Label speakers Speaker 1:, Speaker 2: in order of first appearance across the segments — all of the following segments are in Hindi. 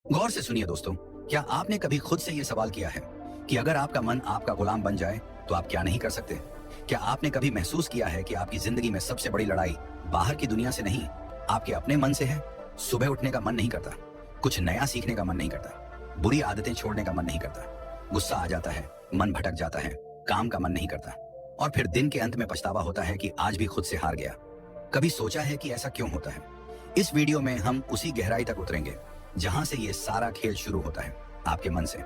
Speaker 1: गौर से सुनिए दोस्तों, क्या आपने कभी खुद से ये सवाल किया है कि अगर आपका मन आपका गुलाम बन जाए तो आप क्या नहीं कर सकते? क्या आपने कभी महसूस किया है कि आपकी जिंदगी में सबसे बड़ी लड़ाई बाहर की दुनिया से नहीं, आपके अपने मन से है? सुबह उठने का मन नहीं करता, कुछ नया सीखने का मन नहीं करता, बुरी आदतें छोड़ने का मन नहीं करता, गुस्सा आ जाता है, मन भटक जाता है, काम का मन नहीं करता, और फिर दिन के अंत में पछतावा होता है कि आज भी खुद से हार गया। कभी सोचा है कि ऐसा क्यों होता है? इस वीडियो में हम उसी गहराई तक उतरेंगे जहां से ये सारा खेल शुरू होता है, आपके मन से।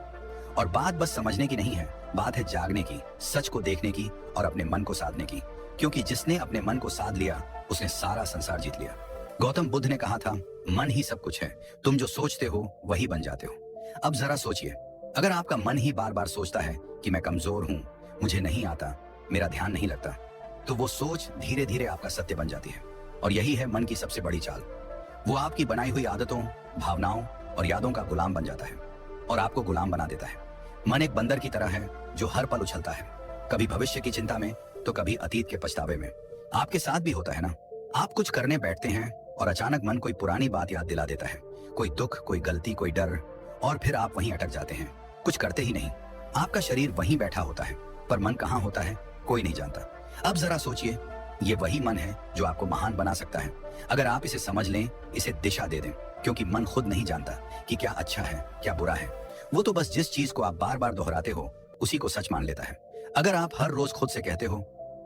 Speaker 1: और बात बस समझने की नहीं है, बात है जागने की, सच को देखने की और अपने मन को साधने की। क्योंकि जिसने अपने मन को साध लिया उसने सारा संसार जीत लिया। गौतम बुद्ध ने कहा था, मन ही सब कुछ है, तुम जो सोचते हो वही बन जाते हो। अब जरा सोचिए, अगर आपका मन ही बार बार सोचता है कि मैं कमजोर हूं, मुझे नहीं आता, मेरा ध्यान नहीं लगता, तो वो सोच धीरे धीरे आपका सत्य बन जाती है। और यही है मन की सबसे बड़ी चाल। वो आपकी बनाई हुई आदतों, भावनाओं और यादों का गुलाम बन जाता है और आपको गुलाम बना देता है। मन एक बंदर की तरह है जो हर पल उछलता है, कभी भविष्य की चिंता में तो कभी अतीत के पछतावे में। आपके साथ भी होता है ना? आप कुछ करने बैठते हैं और अचानक मन कोई पुरानी बात याद दिला देता है, कोई दुख, कोई गलती, कोई डर, और फिर आप वहीं अटक जाते हैं, कुछ करते ही नहीं। आपका शरीर वहीं बैठा होता है पर मन कहाँ होता है कोई नहीं जानता। अब जरा सोचिए, ये वही मन है जो आपको महान बना सकता है अगर आप इसे समझ लें, इसे दिशा दे दें। क्योंकि मन खुद नहीं जानता कि क्या अच्छा है क्या बुरा है, वो तो बस जिस चीज को आप बार बार दोहराते हो उसी को सच मान लेता है। अगर आप हर रोज खुद से कहते हो,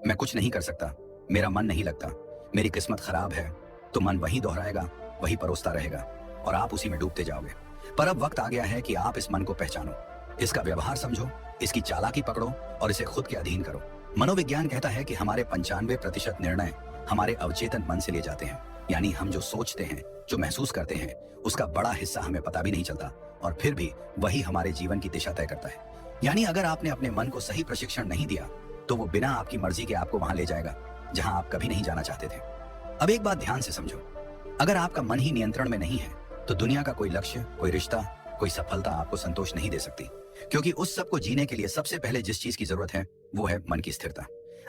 Speaker 1: मैं कुछ नहीं कर सकता, मेरा मन नहीं लगता, मेरी किस्मत खराब है, तो मन वही दोहराएगा, वही परोसता रहेगा और आप उसी में डूबते जाओगे। पर अब वक्त आ गया है कि आप इस मन को पहचानो, इसका व्यवहार समझो, इसकी चालाकी पकड़ो और इसे खुद के अधीन करो। मनोविज्ञान कहता है कि हमारे 95% निर्णय हमारे अवचेतन मन से लिए जाते हैं। यानी हम जो सोचते हैं, जो महसूस करते हैं, उसका बड़ा हिस्सा हमें पता भी नहीं चलता और फिर भी वही हमारे जीवन की दिशा तय करता है। यानी अगर आपने अपने मन को सही प्रशिक्षण नहीं दिया तो वो बिना आपकी मर्जी के आपको वहां ले जाएगा जहां आप कभी नहीं जाना चाहते थे। अब एक बात ध्यान से समझो, अगर आपका मन ही नियंत्रण में नहीं है तो दुनिया का कोई लक्ष्य, कोई रिश्ता, कोई सफलता आपको संतोष नहीं दे सकती। क्योंकि उस सब को जीने के लिए सबसे पहले जिस चीज की जरूरत है वो है मन की स्थिरता।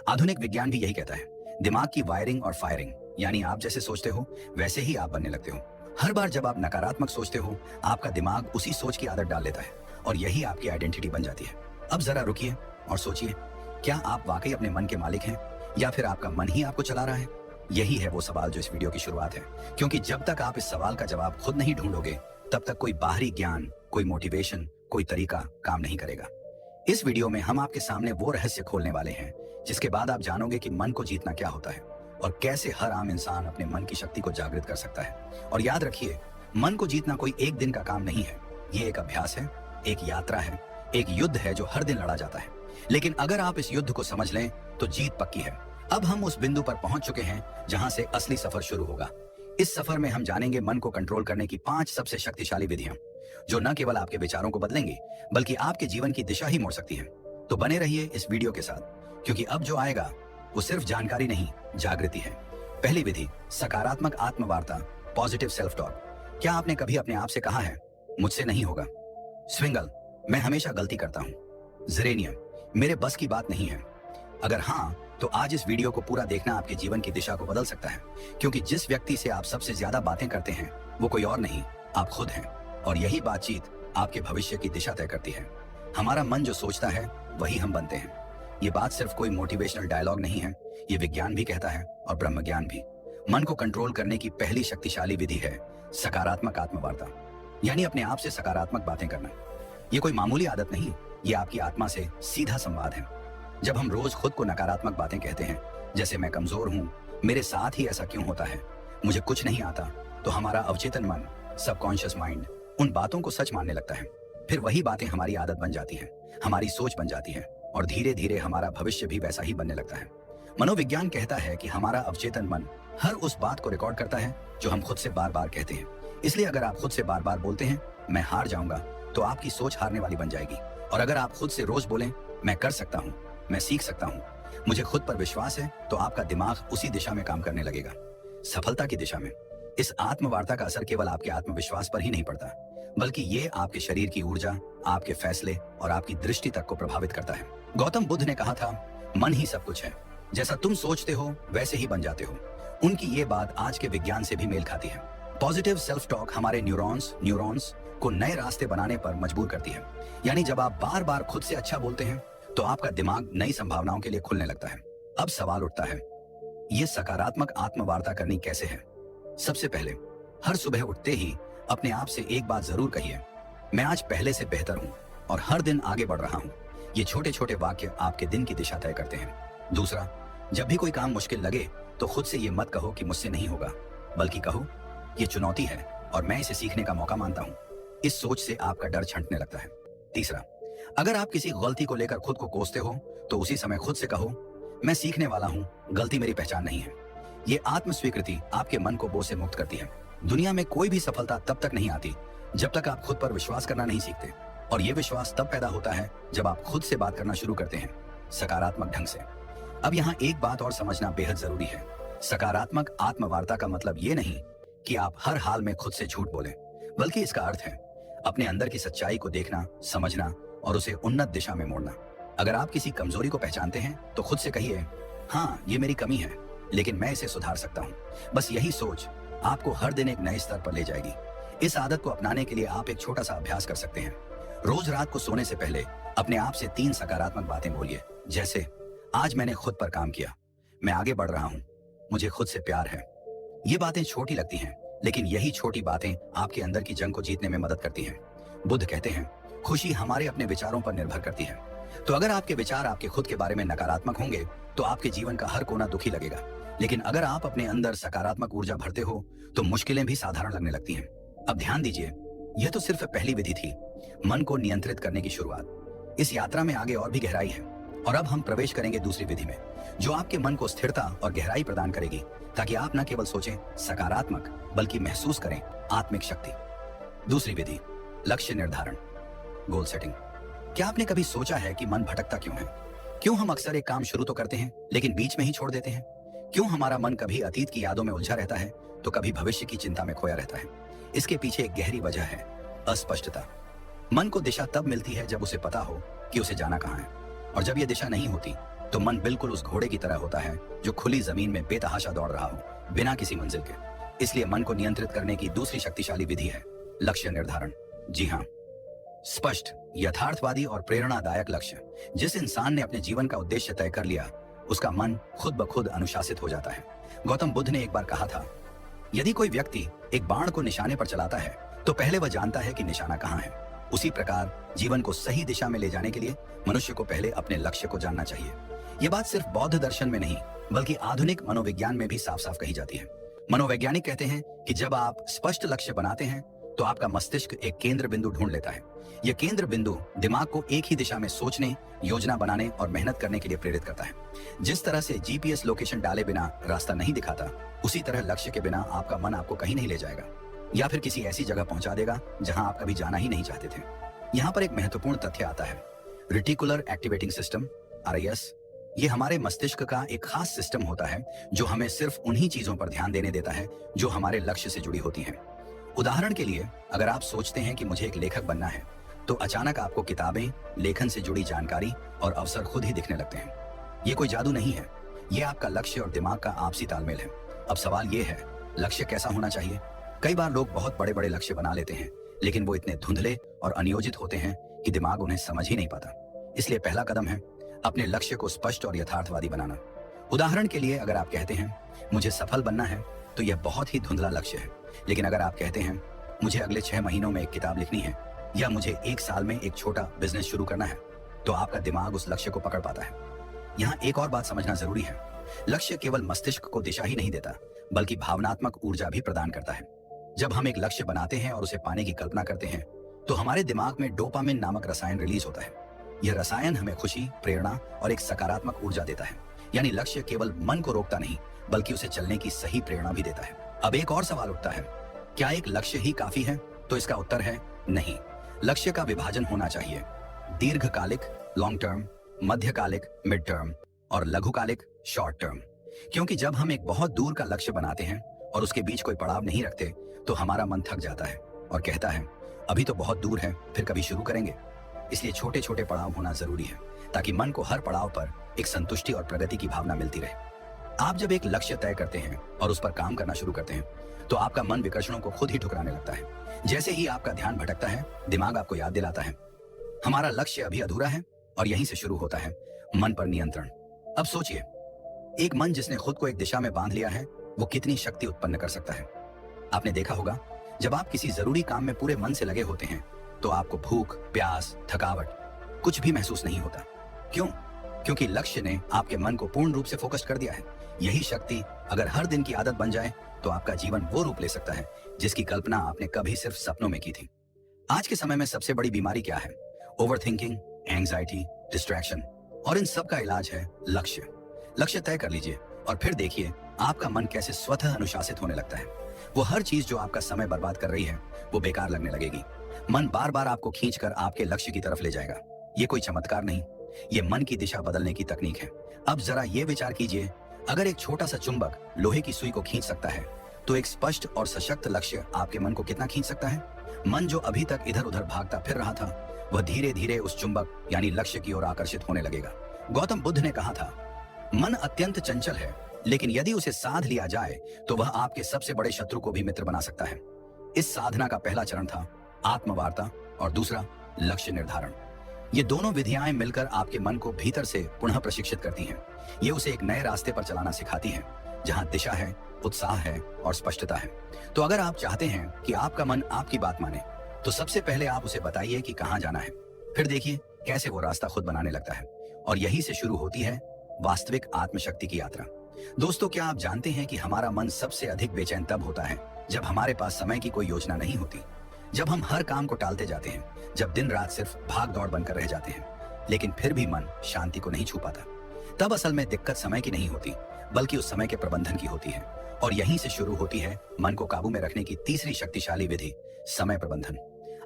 Speaker 1: आधुनिक विज्ञान भी यही कहता है, दिमाग की वायरिंग और फायरिंग, यानी आप जैसे सोचते हो वैसे ही आप बनने लगते हो। हर बार जब आप नकारात्मक सोचते हो, आपका दिमाग उसी सोच की आदत डाल लेता है और यही आपकी आइडेंटिटी बन जाती है। अब जरा रुकिए और सोचिए, क्या आप वाकई अपने मन के मालिक हैं या फिर आपका मन ही आपको चला रहा है? यही है वो सवाल जो इस वीडियो की शुरुआत है। क्योंकि जब तक आप इस सवाल का जवाब खुद नहीं ढूंढोगे तब तक कोई बाहरी ज्ञान, कोई मोटिवेशन, कोई तरीका काम नहीं करेगा। इस वीडियो में हम आपके सामने वो रहस्य खोलने वाले हैं जिसके बाद आप जानोगे कि मन को जीतना क्या होता है और कैसे हर आम इंसान अपने मन की शक्ति को जागृत कर सकता है। और याद रखिए, मन को जीतना कोई एक दिन का काम नहीं है, ये एक अभ्यास है, एक यात्रा है, एक युद्ध है जो हर दिन लड़ा जाता है। लेकिन अगर आप इस युद्ध को समझ लें तो जीत पक्की है। अब हम उस बिंदु पर पहुंच चुके हैं जहां से असली सफर शुरू होगा। इस सफर में हम जानेंगे मन को कंट्रोल करने की 5 सबसे शक्तिशाली विधियां जो न केवल आपके विचारों को बदलेंगी बल्कि आपके जीवन की दिशा ही मोड़ सकती हैं। तो बने रहिए इस वीडियो के साथ, क्योंकि अब जो आएगा वो सिर्फ जानकारी नहीं, जागृति है। पहली विधि, सकारात्मक आत्मवार्ता, पॉजिटिव सेल्फ टॉक। क्या आपने कभी अपने आप से कहा है, मुझसे नहीं होगा? स्विंगल, मैं हमेशा गलती करता हूं। जेरेनियम, मेरे बस की बात नहीं है। अगर हाँ, तो आज इस वीडियो को पूरा देखना आपके जीवन की दिशा को बदल सकता है। क्योंकि जिस व्यक्ति से आप सबसे ज्यादा बातें करते हैं वो कोई और नहीं, आप खुद हैं। और यही बातचीत आपके भविष्य की दिशा तय करती है। हमारा मन जो सोचता है वही हम बनते हैं। ये बात सिर्फ कोई मोटिवेशनल डायलॉग नहीं है, ये विज्ञान भी कहता है और ब्रह्मज्ञान भी। मन को कंट्रोल करने की पहली शक्तिशाली विधि है सकारात्मक आत्मवार्ता, यानी अपने आप से सकारात्मक बातें करना। ये कोई मामूली आदत नहीं, ये आपकी आत्मा से सीधा संवाद है। जब हम रोज खुद को नकारात्मक बातें कहते हैं, जैसे मैं कमजोर हूं, मेरे साथ ही ऐसा क्यों होता है, मुझे कुछ नहीं आता, तो हमारा अवचेतन मन, सबकॉन्शियस माइंड, उन बातों को सच मानने लगता है। फिर वही बातें हमारी आदत बन जाती हैं, हमारी सोच बन जाती है और धीरे धीरे हमारा भविष्य भी वैसा ही बनने लगता है। मनोविज्ञान कहता है कि हमारा अवचेतन मन हर उस बात को रिकॉर्ड करता है जो हम खुद से बार बार कहते हैं। इसलिए अगर आप खुद से बार बार बोलते हैं, मैं हार जाऊंगा, तो आपकी सोच हारने वाली बन जाएगी। और अगर आप खुद से रोज बोलें, मैं कर सकता हूँ, मैं सीख सकता हूँ, मुझे खुद पर विश्वास है, तो आपका दिमाग उसी दिशा में काम करने लगेगा, सफलता की दिशा में। इस आत्मवार्ता का असर केवल आपके आत्मविश्वास पर ही नहीं पड़ता, बल्कि ये आपके शरीर की ऊर्जा, आपके फैसले और आपकी दृष्टि तक को प्रभावित करता है। गौतम बुद्ध ने कहा था, मन ही सब कुछ है, जैसा तुम सोचते हो वैसे ही बन जाते हो। उनकी ये बात आज के विज्ञान से भी मेल खाती है। पॉजिटिव सेल्फ टॉक हमारे न्यूरॉन्स को नए रास्ते बनाने पर मजबूर करती है। यानी जब आप बार बार खुद से अच्छा बोलते हैं तो आपका दिमाग नई संभावनाओं के लिए खुलने लगता है। अब सवाल उठता है, ये सकारात्मक आत्मवार्ता करनी कैसे है? सबसे पहले, हर सुबह उठते ही अपने आप से एक बात जरूर कहिए, मैं आज पहले से बेहतर हूं और हर दिन आगे बढ़ रहा हूं। ये छोटे छोटे वाक्य आपके दिन की दिशा तय करते हैं। दूसरा, जब भी कोई काम मुश्किल लगे तो खुद से ये मत कहो कि मुझसे नहीं होगा, बल्कि कहो ये चुनौती है और मैं इसे सीखने का मौका मानता हूं। इस सोच से आपका डर छंटने लगता है। तीसरा, अगर आप किसी गलती को लेकर खुद को कोसते हो तो उसी समय खुद से कहो, मैं सीखने वाला हूं, गलती मेरी पहचान नहीं है। ये आत्म स्वीकृति आपके मन को बोझ से मुक्त करती है। दुनिया में कोई भी सफलता तब तक नहीं आती जब तक आप खुद पर विश्वास करना नहीं सीखते, और ये विश्वास तब पैदा होता है जब आप खुद से बात करना शुरू करते हैं, सकारात्मक ढंग से। अब यहाँ एक बात और समझना बेहद जरूरी है। सकारात्मक आत्मवार्ता का मतलब ये नहीं कि आप हर हाल में खुद से झूठ बोलें, बल्कि इसका अर्थ है अपने अंदर की सच्चाई को देखना, समझना और उसे उन्नत दिशा में मोड़ना। अगर आप किसी कमजोरी को पहचानते हैं तो खुद से कहिए, हाँ ये मेरी कमी है, लेकिन मैं इसे सुधार सकता हूँ। बस यही सोच आपको हर दिन एक नए स्तर पर ले जाएगी। इस आदत को अपनाने के लिए आप एक छोटा सा अभ्यास कर सकते हैं। रोज रात को सोने से पहले अपने आप से 3 सकारात्मक बातें बोलिए, जैसे आज मैंने खुद पर काम किया, मैं आगे बढ़ रहा हूँ, मुझे खुद से प्यार है। ये बातें छोटी लगती हैं, लेकिन यही छोटी बातें आपके अंदर की जंग को जीतने में मदद करती हैं। बुद्ध कहते हैं, खुशी हमारे अपने विचारों पर निर्भर करती है। तो अगर आपके विचार आपके खुद के बारे में नकारात्मक होंगे तो आपके जीवन का हर कोना दुखी लगेगा। लेकिन अगर आप अपने अंदर सकारात्मक ऊर्जा भरते हो तो मुश्किलें भी साधारण लगने लगती हैं। अब ध्यान दीजिए, यह तो सिर्फ पहली विधि थी, मन को नियंत्रित करने की शुरुआत। इस यात्रा में आगे और भी गहराई है, और अब हम प्रवेश करेंगे दूसरी विधि में, जो आपके मन को स्थिरता और गहराई प्रदान करेगी, ताकि आप न केवल सोचें सकारात्मक, बल्कि महसूस करें आत्मिक शक्ति। दूसरी विधि, लक्ष्य निर्धारण, गोल सेटिंग। क्या आपने कभी सोचा है कि मन भटकता क्यों है? क्यों हम अक्सर एक काम शुरू तो करते हैं लेकिन बीच में ही छोड़ देते हैं? क्यों हमारा मन कभी अतीत की यादों में उलझा रहता है तो कभी भविष्य की चिंता में खोया रहता है? इसके पीछे एक गहरी वजह है, अस्पष्टता। मन को दिशा तब मिलती है जब उसे पता हो कि उसे जाना कहाँ है, और जब यह दिशा नहीं होती तो मन बिल्कुल उस घोड़े की तरह होता है जो खुली जमीन में बेतहाशा दौड़ रहा हो, बिना किसी मंजिल के। इसलिए मन को नियंत्रित करने की दूसरी शक्तिशाली विधि है लक्ष्य निर्धारण। जी हाँ, स्पष्ट, यथार्थवादी और प्रेरणादायक लक्ष्य। जिस इंसान ने अपने जीवन का उद्देश्य तय कर लिया, उसका मन खुद ब खुद अनुशासित हो जाता है। गौतम बुद्ध ने एक बार कहा था, यदि कोई व्यक्ति एक बाण को निशाने पर चलाता है तो पहले वह जानता है कि निशाना कहाँ है। उसी प्रकार जीवन को सही दिशा में ले जाने के लिए मनुष्य को पहले अपने लक्ष्य को जानना चाहिए। यह बात सिर्फ बौद्ध दर्शन में नहीं, बल्कि आधुनिक मनोविज्ञान में भी साफ साफ कही जाती है। मनोवैज्ञानिक कहते हैं कि जब आप स्पष्ट लक्ष्य बनाते हैं तो आपका मस्तिष्क एक केंद्र बिंदु ढूंढ लेता है। यह केंद्र बिंदु दिमाग को एक ही दिशा में सोचने, योजना बनाने और मेहनत करने के लिए प्रेरित करता है। जिस तरह से जीपीएस लोकेशन डाले बिना रास्ता नहीं दिखाता, उसी तरह लक्ष्य के बिना आपका मन आपको कहीं नहीं ले जाएगा, या फिर किसी ऐसी जगह पहुंचा देगा जहां आप कभी जाना ही नहीं चाहते थे। यहाँ पर एक महत्वपूर्ण तथ्य आता है, रेटिकुलर एक्टिवेटिंग सिस्टम, RAS। ये हमारे मस्तिष्क का एक खास सिस्टम होता है जो हमें सिर्फ उन्हीं चीजों पर ध्यान देने देता है जो हमारे लक्ष्य से जुड़ी होती हैं। उदाहरण के लिए, अगर आप सोचते हैं कि मुझे एक लेखक बनना है, तो अचानक आपको किताबें, लेखन से जुड़ी जानकारी और अवसर खुद ही दिखने लगते हैं। ये कोई जादू नहीं है, ये आपका लक्ष्य और दिमाग का आपसी तालमेल है। अब सवाल ये है, लक्ष्य कैसा होना चाहिए? कई बार लोग बहुत बड़े बड़े लक्ष्य बना लेते हैं, लेकिन वो इतने धुंधले और अनियोजित होते हैं कि दिमाग उन्हें समझ ही नहीं पाता। इसलिए पहला कदम है अपने लक्ष्य को स्पष्ट और यथार्थवादी बनाना। उदाहरण के लिए, अगर आप कहते हैं मुझे सफल बनना है, तो यह बहुत ही धुंधला लक्ष्य है। लेकिन अगर आप कहते हैं मुझे अगले 6 महीनों में एक किताब लिखनी है, या मुझे 1 साल में एक छोटा बिजनेस शुरू करना है, तो आपका दिमाग उस लक्ष्य को पकड़ पाता है। यहाँ एक और बात समझना जरूरी है, लक्ष्य केवल मस्तिष्क को दिशा ही नहीं देता, बल्कि भावनात्मक ऊर्जा भी प्रदान करता है। जब हम एक लक्ष्य बनाते हैं और उसे पाने की कल्पना करते हैं, तो हमारे दिमाग में डोपामिन नामक रसायन रिलीज होता है। यह रसायन हमें खुशी, प्रेरणा और एक सकारात्मक ऊर्जा देता है। यानी लक्ष्य केवल मन को रोकता नहीं, बल्कि उसे चलने की सही प्रेरणा भी देता है। अब एक और सवाल उठता है, क्या एक लक्ष्य ही काफी है? तो इसका उत्तर है नहीं। लक्ष्य का विभाजन होना चाहिए, दीर्घकालिक लॉन्ग टर्म, मध्यकालिक मिड टर्म और लघुकालिक शॉर्ट टर्म। क्योंकि जब हम एक बहुत दूर का लक्ष्य बनाते हैं और उसके बीच कोई पड़ाव नहीं रखते, तो हमारा मन थक जाता है और कहता है अभी तो बहुत दूर है, फिर कभी शुरू करेंगे। इसलिए छोटे छोटे पड़ाव होना जरूरी है, ताकि मन को हर पड़ाव पर एक संतुष्टि और प्रगति की भावना मिलती रहे। आप जब एक लक्ष्य तय करते हैं और उस पर काम करना शुरू करते हैं, तो आपका मन विकर्षणों को खुद ही ठुकराने लगता है। जैसे ही आपका ध्यान भटकता है, दिमाग आपको याद दिलाता है, हमारा लक्ष्य अभी अधूरा है, और यहीं से शुरू होता है मन पर नियंत्रण। अब सोचिए, एक मन जिसने खुद को एक दिशा में बांध लिया है, वो कितनी शक्ति उत्पन्न कर सकता है। आपने देखा होगा, जब आप किसी जरूरी काम में पूरे मन से लगे होते हैं, तो आपको भूख, प्यास, थकावट कुछ भी महसूस नहीं होता। क्यों? क्योंकि लक्ष्य ने आपके मन को पूर्ण रूप से फोकस कर दिया है। यही शक्ति अगर हर दिन की आदत बन जाए, तो आपका जीवन वो रूप ले सकता है जिसकी कल्पना आपने कभी सिर्फ सपनों में की थी। आज के समय में सबसे बड़ी बीमारी क्या है? ओवर थिंकिंग, एंग्जाइटी, डिस्ट्रैक्शन, और इन सब का इलाज है लक्ष्य। लक्ष्य तय कर लीजिए और फिर देखिए आपका मन कैसे स्वतः अनुशासित होने लगता है। वो हर चीज जो आपका समय बर्बाद कर रही है, वो बेकार लगने लगेगी। मन बार बार आपको खींचकर आपके लक्ष्य की तरफ ले जाएगा। ये कोई चमत्कार नहीं, ये मन की दिशा बदलने की तकनीक है। अब जरा ये विचार कीजिए, अगर एक छोटा सा चुंबक लोहे की सुई को खींच सकता है, तो एक स्पष्ट और सशक्त लक्ष्य आपके मन को कितना खींच सकता है? मन जो अभी तक इधर उधर भागता फिर रहा था, वह धीरे धीरे उस चुंबक यानी लक्ष्य की ओर आकर्षित होने लगेगा। गौतम बुद्ध ने कहा था, मन अत्यंत चंचल है, लेकिन यदि उसे साध लिया जाए तो वह आपके सबसे बड़े शत्रु को भी मित्र बना सकता है। इस साधना का पहला चरण था आत्मवार्ता और दूसरा लक्ष्य निर्धारण। ये दोनों विधियां मिलकर आपके मन को भीतर से पुनः प्रशिक्षित करती हैं। ये उसे एक नए रास्ते पर चलाना सिखाती हैं, जहां दिशा है, उत्साह है और स्पष्टता है। तो अगर आप चाहते हैं कि आपका मन आपकी बात माने, तो सबसे पहले आप उसे बताइए कि कहां जाना है। फिर देखिए कैसे वो रास्ता खुद बनाने लगता है। और यही से शुरू होती है वास्तविक आत्मशक्ति की यात्रा। दोस्तों, क्या आप जानते हैं कि हमारा मन सबसे अधिक बेचैन तब होता है जब हमारे पास समय की कोई योजना नहीं होती, जब हम हर काम को टालते जाते हैं, जब दिन रात सिर्फ भाग दौड़ बनकर रह जाते हैं, लेकिन फिर भी मन शांति को नहीं छू पाता। तब असल में दिक्कत समय की नहीं होती, बल्कि उस समय के प्रबंधन की होती है। और यहीं से शुरू होती है मन को काबू में रखने की तीसरी शक्तिशाली विधि, समय प्रबंधन।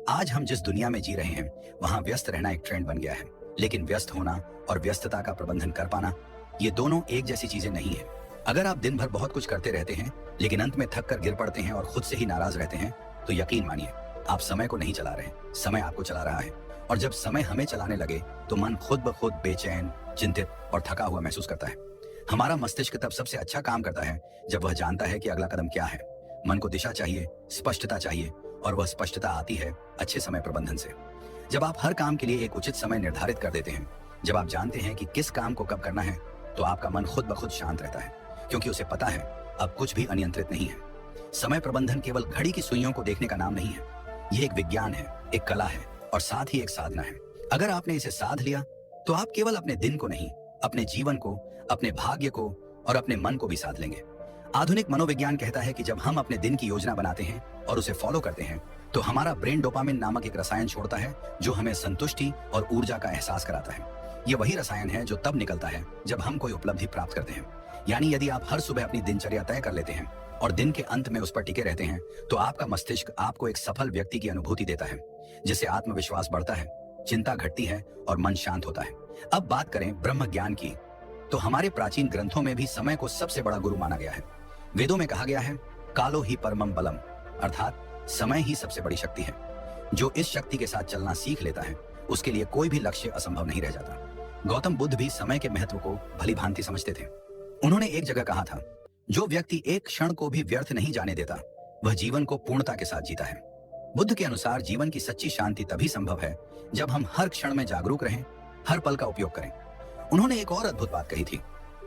Speaker 1: आज हम जिस दुनिया में जी रहे हैं, वहां व्यस्त रहना एक ट्रेंड बन गया है, लेकिन व्यस्त होना और व्यस्तता का प्रबंधन कर पाना, ये दोनों एक जैसी चीजें नहीं है। अगर आप दिन भर बहुत कुछ करते रहते हैं, लेकिन अंत में थक कर गिर पड़ते हैं और खुद से ही नाराज रहते हैं, तो यकीन मानिए आप समय को नहीं चला रहे, समय आपको चला रहा है। और जब समय हमें चलाने लगे, तो मन खुद ब खुद बेचैन, चिंतित और थका हुआ महसूस करता है। हमारा मस्तिष्क तब सबसे अच्छा काम करता है जब वह जानता है कि अगला कदम क्या है। मन को दिशा चाहिए, स्पष्टता चाहिए, और वह स्पष्टता आती है अच्छे समय प्रबंधन से। जब आप हर काम के लिए एक उचित समय निर्धारित कर देते हैं, जब आप जानते हैं कि किस काम को कब करना है, तो आपका मन खुद ब खुद शांत रहता है, क्योंकि उसे पता है अब कुछ भी अनियंत्रित नहीं है। समय प्रबंधन केवल घड़ी की सुइयों को देखने का नाम नहीं है। ये एक विज्ञान है, एक कला है, और साथ ही एक साधना है। अगर आपने इसे साध लिया, तो आप केवल अपने दिन को नहीं, अपने जीवन को, अपने भाग्य को और अपने मन को भी साध लेंगे। आधुनिक मनोविज्ञान कहता है कि जब हम अपने दिन की योजना बनाते हैं और उसे फॉलो करते हैं, तो हमारा ब्रेन डोपामिन नामक एक रसायन छोड़ता है जो हमें संतुष्टि और ऊर्जा का एहसास कराता है। ये वही रसायन है जो तब निकलता है जब हम कोई उपलब्धि प्राप्त करते हैं। यानी यदि आप हर सुबह अपनी दिनचर्या तय कर लेते हैं और दिन के अंत में उस पर टिके रहते हैं, तो आपका मस्तिष्क आपको एक सफल व्यक्ति की अनुभूति देता है, जिससे आत्मविश्वास बढ़ता है, चिंता घटती है और मन शांत होता है। अब बात करें ब्रह्म ज्ञान की, तो हमारे प्राचीन ग्रंथों में भी समय को सबसे बड़ा गुरु माना गया है। वेदों में कहा गया है, कालो ही परमम बलम, अर्थात समय ही सबसे बड़ी शक्ति है। जो इस शक्ति के साथ चलना सीख लेता है, उसके लिए कोई भी लक्ष्य असंभव नहीं रह जाता। गौतम बुद्ध भी समय के महत्व को भली भांति समझते थे। उन्होंने एक जगह कहा था, जो व्यक्ति एक क्षण को भी व्यर्थ नहीं जाने देता, वह जीवन को पूर्णता के साथ जीता है। बुद्ध के अनुसार जीवन की सच्ची शांति तभी संभव है जब हम हर क्षण में जागरूक रहें, हर पल का उपयोग करें। उन्होंने एक और अद्भुत बात कही थी,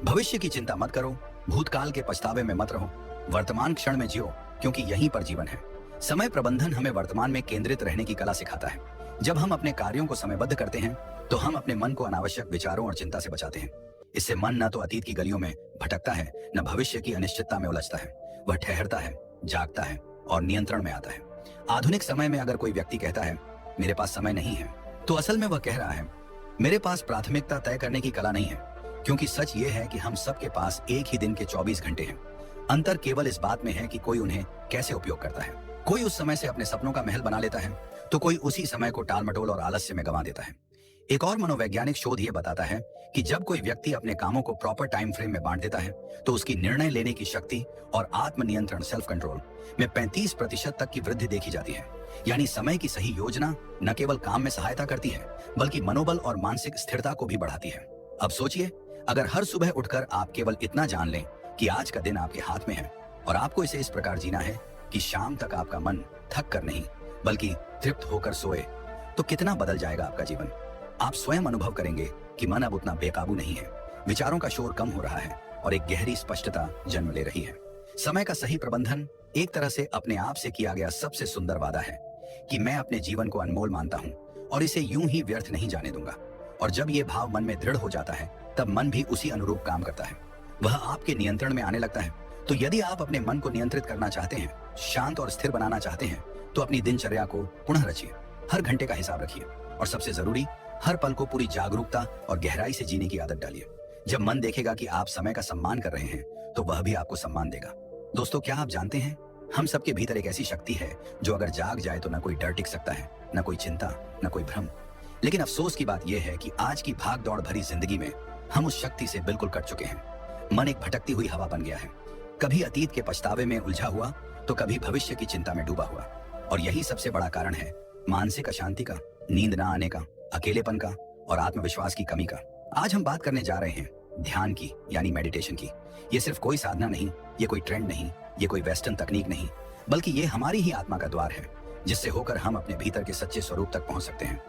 Speaker 1: भविष्य की चिंता मत करो, भूतकाल के पछतावे में मत रहो, वर्तमान क्षण में जियो, क्योंकि यहीं पर जीवन है। समय प्रबंधन हमें वर्तमान में केंद्रित रहने की कला सिखाता है। जब हम अपने कार्यों को समयबद्ध करते हैं, तो हम अपने मन को अनावश्यक विचारों और चिंता से बचाते हैं। इससे मन न तो अतीत की गलियों में भटकता है, न भविष्य की अनिश्चितता में उलझता है। वह ठहरता है, जागता है और नियंत्रण में आता है। आधुनिक समय में अगर कोई व्यक्ति कहता है, मेरे पास समय नहीं है, तो असल में वह कह रहा है, मेरे पास प्राथमिकता तय करने की कला नहीं है। क्योंकि सच ये है कि हम सबके पास एक ही दिन के 24 घंटे हैं। अंतर केवल इस बात में है कि कोई उन्हें कैसे उपयोग करता है। कोई उस समय से अपने सपनों का महल बना लेता है, तो कोई उसी समय को टालमटोल और आलस्य में गंवा देता है। एक और मनोवैज्ञानिक शोध ये बताता है कि जब कोई व्यक्ति अपने कामों को प्रॉपर टाइम फ्रेम में बांट देता है, तो उसकी निर्णय लेने की शक्ति और आत्मनियंत्रण सेल्फ कंट्रोल में 35% तक की वृद्धि देखी जाती है। यानी समय की सही योजना न केवल काम में सहायता करती है, बल्कि मनोबल और मानसिक स्थिरता को भी बढ़ाती है। अब सोचिए, अगर हर सुबह उठकर आप केवल इतना जान लें कि आज का दिन आपके हाथ में है और आपको इसे इस प्रकार जीना है कि शाम तक आपका मन थक कर नहीं बल्कि तृप्त होकर सोए, तो कितना बदल जाएगा आपका जीवन। आप स्वयं अनुभव करेंगे कि मन अब उतना बेकाबू नहीं है, विचारों का शोर कम हो रहा है और एक गहरी स्पष्टता जन्म ले रही है। समय का सही प्रबंधन एक तरह से अपने आप से किया गया सबसे सुंदर वादा है कि मैं अपने जीवन को अनमोल मानता हूँ और इसे यूं ही व्यर्थ नहीं जाने दूंगा। और जब ये भाव मन में दृढ़ हो जाता है तब मन भी उसी अनुरूप काम करता है, वह आपके नियंत्रण में आने लगता है। तो यदि आप अपने मन को नियंत्रित करना चाहते हैं, शांत और स्थिर बनाना चाहते हैं, तो अपनी दिनचर्या को पुनः रचिए, हर घंटे का हिसाब रखिए और सबसे जरूरी हर पल को पूरी जागरूकता और गहराई से जीने की आदत डालिए। जब मन देखेगा कि आप समय का सम्मान कर रहे हैं तो वह भी आपको सम्मान देगा। दोस्तों, क्या आप जानते हैं हम सबके भीतर एक ऐसी शक्ति है जो अगर जाग जाए तो न कोई डर टिक सकता है, न कोई चिंता, न कोई भ्रम। लेकिन अफसोस की बात यह है कि आज की भाग दौड़ भरी जिंदगी में हम उस शक्ति से बिल्कुल कट चुके हैं। मन एक भटकती हुई हवा बन गया है, कभी अतीत के पछतावे में उलझा हुआ तो कभी भविष्य की चिंता में डूबा हुआ। और यही सबसे बड़ा कारण है मानसिक अशांति का, नींद ना आने का, अकेलेपन का और आत्मविश्वास की कमी का। आज हम बात करने जा रहे हैं ध्यान की, यानी मेडिटेशन की। ये सिर्फ कोई साधना नहीं, ये कोई ट्रेंड नहीं, ये कोई वेस्टर्न तकनीक नहीं, बल्कि ये हमारी ही आत्मा का द्वार है जिससे होकर हम अपने भीतर के सच्चे स्वरूप तक पहुंच सकते हैं।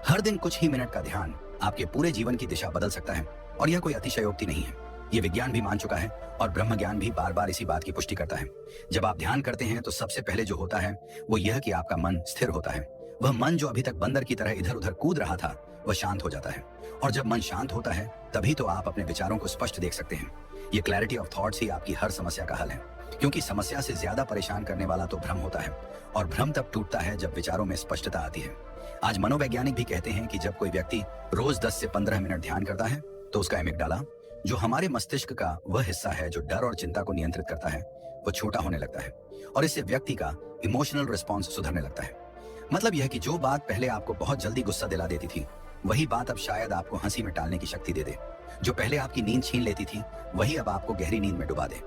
Speaker 1: हर दिन कुछ ही मिनट का ध्यान आपके पूरे जीवन की दिशा बदल सकता है और यह कोई अतिशयोक्ति नहीं है। ये विज्ञान भी मान चुका है और ब्रह्म ज्ञान भी बार बार इसी बात की पुष्टि करता है। जब आप ध्यान करते हैं तो सबसे पहले जो होता है वो यह कि आपका मन स्थिर होता है। वह मन जो अभी तक बंदर की तरह इधर उधर कूद रहा था वह शांत हो जाता है। और जब मन शांत होता है तभी तो आप अपने विचारों को स्पष्ट देख सकते हैं। ये क्लैरिटी ऑफ थॉट्स ही आपकी हर समस्या का हल है, क्योंकि समस्या से ज्यादा परेशान करने वाला तो भ्रम होता है और भ्रम तब टूटता है जब विचारों में स्पष्टता आती है। आज मनोवैज्ञानिक भी कहते हैं कि जब कोई व्यक्ति रोज 10 से 15 मिनट ध्यान करता है तो उसका एमिग्डाला, जो हमारे मस्तिष्क का वह हिस्सा है जो डर और चिंता को नियंत्रित करता है, वो छोटा होने लगता है और इससे व्यक्ति का इमोशनल रिस्पॉन्स सुधरने लगता है। मतलब यह कि जो बात पहले आपको बहुत जल्दी गुस्सा दिला देती थी वही बात अब शायद आपको हंसी में टालने की शक्ति दे दे। जो पहले आपकी नींद छीन लेती थी वही अब आपको गहरी नींद में डुबा दे।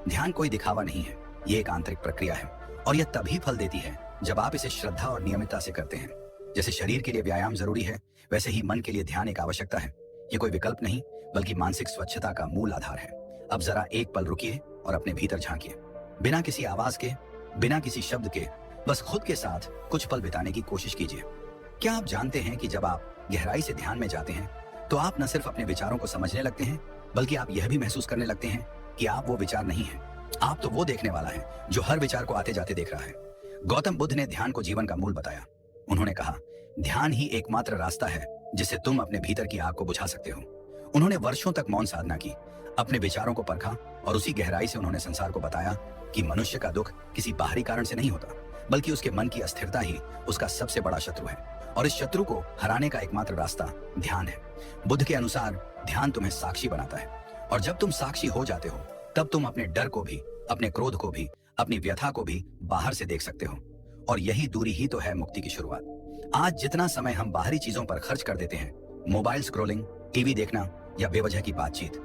Speaker 1: ध्यान कोई दिखावा नहीं है, ये एक आंतरिक प्रक्रिया है और यह तभी फल देती है जब आप इसे श्रद्धा और नियमितता से करते हैं। जैसे शरीर के लिए व्यायाम जरूरी है, वैसे ही मन के लिए ध्यान एक आवश्यकता है। ये कोई विकल्प नहीं बल्कि मानसिक स्वच्छता का मूल आधार है। अब जरा एक पल रुकिए और अपने भीतर झांकिए, बिना किसी आवाज के, बिना किसी शब्द के, बस खुद के साथ कुछ पल बिताने की कोशिश कीजिए। क्या आप जानते हैं कि जब आप गहराई से ध्यान में जाते हैं तो आप न सिर्फ अपने विचारों को समझने लगते हैं बल्कि आप यह भी महसूस करने लगते हैं कि आप वो विचार नहीं हैं, आप तो वो देखने वाला है जो हर विचार को आते जाते देख रहा है। गौतम बुद्ध ने ध्यान को जीवन का मूल बताया। उन्होंने कहा, ध्यान ही एकमात्र रास्ता है जिससे तुम अपने भीतर की आग को बुझा सकते हो। उन्होंने वर्षों तक मौन साधना की, अपने विचारों को परखा और उसी गहराई से उन्होंने संसार को बताया कि मनुष्य का दुख किसी बाहरी कारण से नहीं होता बल्कि उसके मन की अस्थिरता ही उसका सबसे बड़ा शत्रु है और इस शत्रु को हराने का एकमात्र रास्ता ध्यान है। बुद्ध के अनुसार ध्यान तुम्हें साक्षी बनाता है और जब तुम साक्षी हो जाते हो तब तुम अपने डर को भी, अपने क्रोध को भी, अपनी व्यथा को भी बाहर से देख सकते हो और यही दूरी ही तो है मुक्ति की शुरुआत। आज जितना समय हम बाहरी चीजों पर खर्च कर देते हैं, मोबाइल स्क्रॉलिंग, टीवी देखना या बेवजह की बातचीत,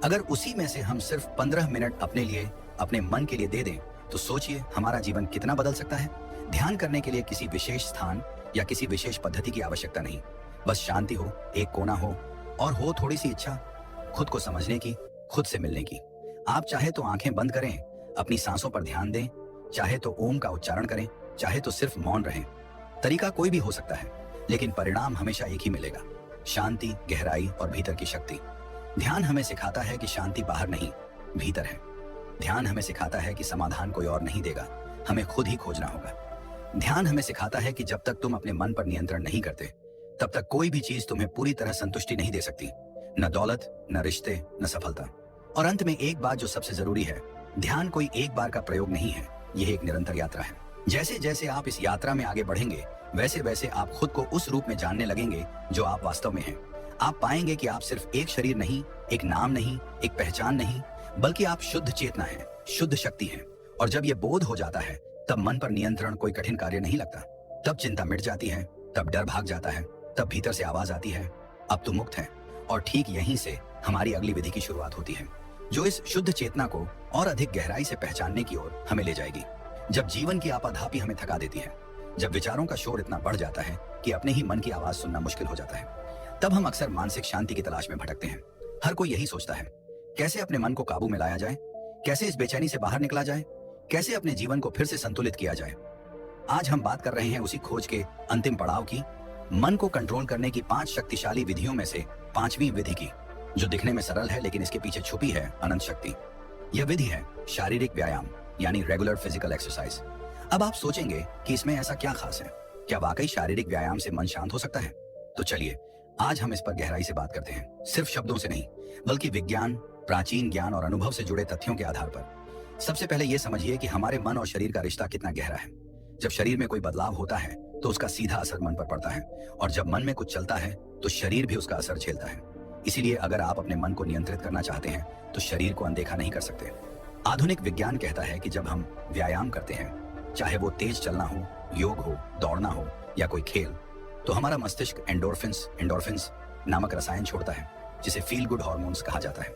Speaker 1: अगर उसी में से हम सिर्फ 15 मिनट अपने लिए, अपने मन के लिए दे दें तो सोचिए हमारा जीवन कितना बदल सकता है। ध्यान करने के लिए किसी विशेष स्थान या किसी विशेष पद्धति की आवश्यकता नहीं, बस शांति हो, एक कोना हो और हो थोड़ी सी इच्छा खुद को समझने की, खुद से मिलने की। आप चाहे तो आंखें बंद करें, अपनी सांसों पर ध्यान दें, चाहे तो ओम का उच्चारण करें, चाहे तो सिर्फ मौन रहें। तरीका कोई भी हो सकता है लेकिन परिणाम हमेशा एक ही मिलेगा, शांति, गहराई और भीतर की शक्ति। ध्यान हमें सिखाता है कि शांति बाहर नहीं, भीतर है। ध्यान हमें सिखाता है कि समाधान कोई और नहीं देगा, हमें खुद ही खोजना होगा। ध्यान हमें सिखाता है कि जब तक तुम अपने मन पर नियंत्रण नहीं करते तब तक कोई भी चीज तुम्हें पूरी तरह संतुष्टि नहीं दे सकती, न दौलत, न रिश्ते, न सफलता। और अंत में एक बात जो सबसे जरूरी है, ध्यान कोई एक बार का प्रयोग नहीं है, यह एक निरंतर यात्रा है। जैसे जैसे आप इस यात्रा में आगे बढ़ेंगे वैसे वैसे आप खुद को उस रूप में जानने लगेंगे जो आप वास्तव में हैं। आप पाएंगे कि आप सिर्फ एक शरीर नहीं, एक नाम नहीं, एक पहचान नहीं, बल्कि आप शुद्ध चेतना है, शुद्ध शक्ति है। और जब यह बोध हो जाता है तब मन पर नियंत्रण कोई कठिन कार्य नहीं लगता। तब चिंता मिट जाती है, तब डर भाग जाता है, तब भीतर से आवाज आती है, अब तो मुक्त है। और ठीक यहीं से हमारी अगली विधि की शुरुआत होती है जो इस शुद्ध चेतना को और अधिक गहराई से पहचानने की ओर हमें ले जाएगी। जब जीवन की आपाधापी हमें थका देती है, जब विचारों का शोर इतना बढ़ जाता है कि अपने ही मन की आवाज सुनना मुश्किल हो जाता है, तब हम अक्सर मानसिक शांति की तलाश में भटकते हैं। हर कोई यही सोचता है, कैसे अपने मन को काबू में लाया जाए, कैसे इस बेचैनी से बाहर निकला जाए, कैसे अपने जीवन को फिर से संतुलित किया जाए। आज हम बात कर रहे हैं उसी खोज के अंतिम पड़ाव की, मन को कंट्रोल करने की 5 शक्तिशाली विधियों में से 5वीं विधि की, जो दिखने में सरल है लेकिन इसके पीछे छुपी है अनंत शक्ति। यह विधि है शारीरिक व्यायाम, यानी रेगुलर फिजिकल एक्सरसाइज। अब आप सोचेंगे कि इसमें ऐसा क्या खास है, क्या वाकई शारीरिक व्यायाम से मन शांत हो सकता है? तो चलिए आज हम इस पर गहराई से बात करते हैं, सिर्फ शब्दों से नहीं बल्कि विज्ञान, प्राचीन ज्ञान और अनुभव से जुड़े तथ्यों के आधार पर। सबसे पहले यह समझिए कि हमारे मन और शरीर का रिश्ता कितना गहरा है। जब शरीर में कोई बदलाव होता है तो उसका सीधा असर मन पर पड़ता है, और जब मन में कुछ चलता है तो शरीर भी उसका असर झेलता है। इसीलिए अगर आप अपने मन को नियंत्रित करना चाहते हैं तो शरीर को अनदेखा नहीं कर सकते। आधुनिक विज्ञान कहता है कि जब हम व्यायाम करते हैं, चाहे वो तेज चलना हो, योग हो, दौड़ना हो या कोई खेल, तो हमारा मस्तिष्क एंडोर्फिन्स नामक रसायन छोड़ता है, जिसे फील गुड हार्मोन्स कहा जाता है।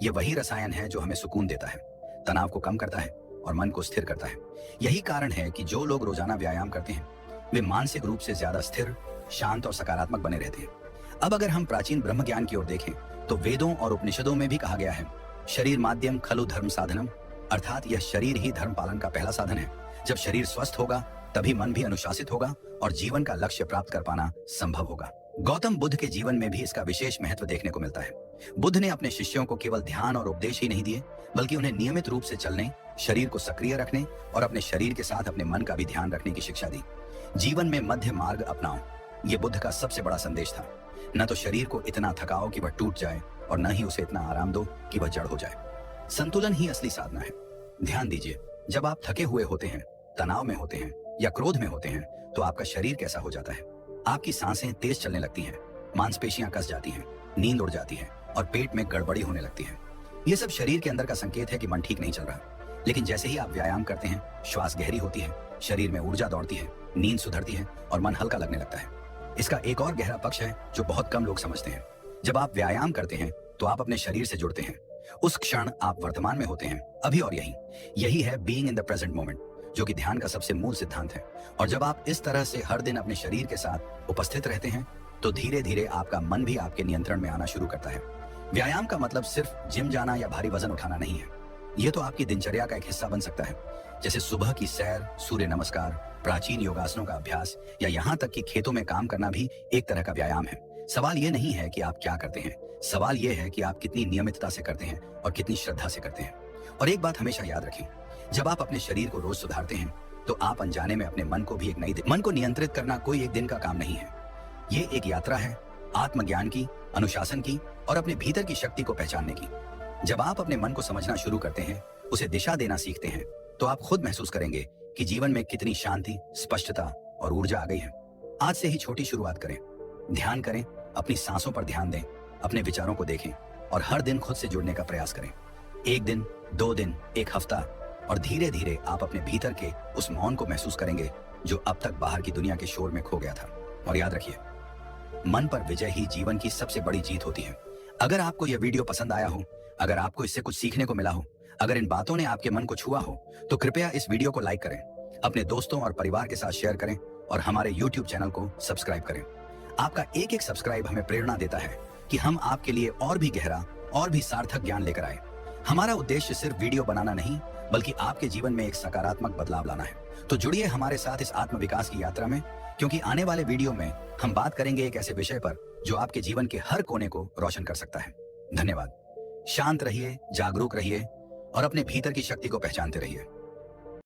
Speaker 1: ये वही रसायन है जो हमें सुकून देता है, तनाव को कम करता है और मन को स्थिर करता है। यही कारण है कि जो लोग रोजाना व्यायाम करते हैं वे मानसिक रूप से ज्यादा स्थिर, शांत और सकारात्मक बने रहते हैं। अब अगर हम प्राचीन ब्रह्म ज्ञान की ओर देखें तो वेदों और उपनिषदों में भी कहा गया है, शरीर माध्यम खलु धर्म साधनम, अर्थात यह शरीर ही धर्म पालन का पहला साधन है। जब शरीर स्वस्थ होगा तभी मन भी अनुशासित होगा और जीवन का लक्ष्य प्राप्त कर पाना संभव होगा। गौतम बुद्ध के जीवन में भी इसका विशेष महत्व देखने को मिलता है। बुद्ध ने अपने शिष्यों को केवल ध्यान और उपदेश ही नहीं दिए, बल्कि उन्हें नियमित रूप से चलने, शरीर को सक्रिय रखने और अपने शरीर के साथ अपने मन का भी ध्यान रखने की शिक्षा दी। जीवन में मध्य मार्ग अपनाओ, ये बुद्ध का सबसे बड़ा संदेश था। न तो शरीर को इतना थकाओ कि वह टूट जाए और न ही उसे इतना आराम दो कि वह जड़ हो जाए। संतुलन ही असली साधना है। ध्यान दीजिए, जब आप थके हुए होते हैं, तनाव में होते हैं या क्रोध में होते हैं तो आपका शरीर कैसा हो जाता है? आपकी सांसें तेज चलने लगती हैं, मांसपेशियां कस जाती हैं, नींद उड़ जाती है और पेट में गड़बड़ी होने लगती है। ये सब शरीर के अंदर का संकेत है कि मन ठीक नहीं चल रहा। लेकिन जैसे ही आप व्यायाम करते हैं, श्वास गहरी होती है, शरीर में ऊर्जा दौड़ती है, नींद सुधरती है और मन हल्का लगने लगता है। इसका एक और गहरा पक्ष है जो बहुत कम लोग समझते हैं। जब आप व्यायाम करते हैं तो आप अपने शरीर से जुड़ते हैं। उस क्षण आप वर्तमान में होते हैं, अभी और यही है being in the present moment, जो कि ध्यान का सबसे मूल सिद्धांत है। और जब आप इस तरह से हर दिन अपने शरीर के साथ उपस्थित रहते हैं तो धीरे धीरे आपका मन भी आपके नियंत्रण में आना शुरू करता है। व्यायाम का मतलब सिर्फ जिम जाना या भारी वजन उठाना नहीं है। यह तो आपकी दिनचर्या का एक हिस्सा बन सकता है, जैसे सुबह की सैर, सूर्य नमस्कार, प्राचीन योगासनों का अभ्यास या यहाँ तक कि खेतों में काम करना भी एक तरह का व्यायाम है। सवाल यह नहीं है कि आप क्या करते हैं, सवाल यह है कि आप कितनी नियमितता से करते हैं और कितनी श्रद्धा से करते हैं। और एक बात हमेशा याद रखें, जब आप अपने शरीर को रोज सुधारते हैं तो आप अनजाने में अपने मन को भी मन को नियंत्रित करना कोई एक दिन का काम नहीं है। ये एक यात्रा है, आत्मज्ञान की, अनुशासन की और अपने भीतर की शक्ति को पहचानने की। जब आप अपने मन को समझना शुरू करते हैं, उसे दिशा देना सीखते हैं, तो आप खुद महसूस करेंगे कि जीवन में कितनी शांति, स्पष्टता और ऊर्जा आ गई है। आज से ही छोटी शुरुआत करें, ध्यान करें, अपनी सांसों पर ध्यान दें, अपने विचारों को देखें और हर दिन खुद से जुड़ने का प्रयास करें। 1 दिन, 2 दिन, 1 हफ्ता और धीरे धीरे आप अपने भीतर के उस मौन को महसूस करेंगे जो अब तक बाहर की दुनिया के शोर में खो गया था। और याद रखिए, मन पर विजय ही जीवन की सबसे बड़ी जीत होती है। अगर आपको यह वीडियो पसंद आया हो, अगर आपको इससे कुछ सीखने को मिला हो, अगर इन बातों ने आपके मन को छुआ हो, तो कृपया इस वीडियो को लाइक करें, अपने दोस्तों और परिवार के साथ शेयर करें और हमारे YouTube चैनल को सब्सक्राइब करें। आपका एक एक सब्सक्राइब हमें प्रेरणा देता है कि हम आपके लिए और भी गहरा और भी सार्थक ज्ञान लेकर आए। हमारा उद्देश्य सिर्फ वीडियो बनाना नहीं, बल्कि आपके जीवन में एक सकारात्मक बदलाव लाना है। तो जुड़िए हमारे साथ इस आत्म विकास की यात्रा में, क्योंकि आने वाले वीडियो में हम बात करेंगे एक ऐसे विषय पर जो आपके जीवन के हर कोने को रोशन कर सकता है। धन्यवाद। शांत रहिए, जागरूक रहिए और अपने भीतर की शक्ति को पहचानते रहिए।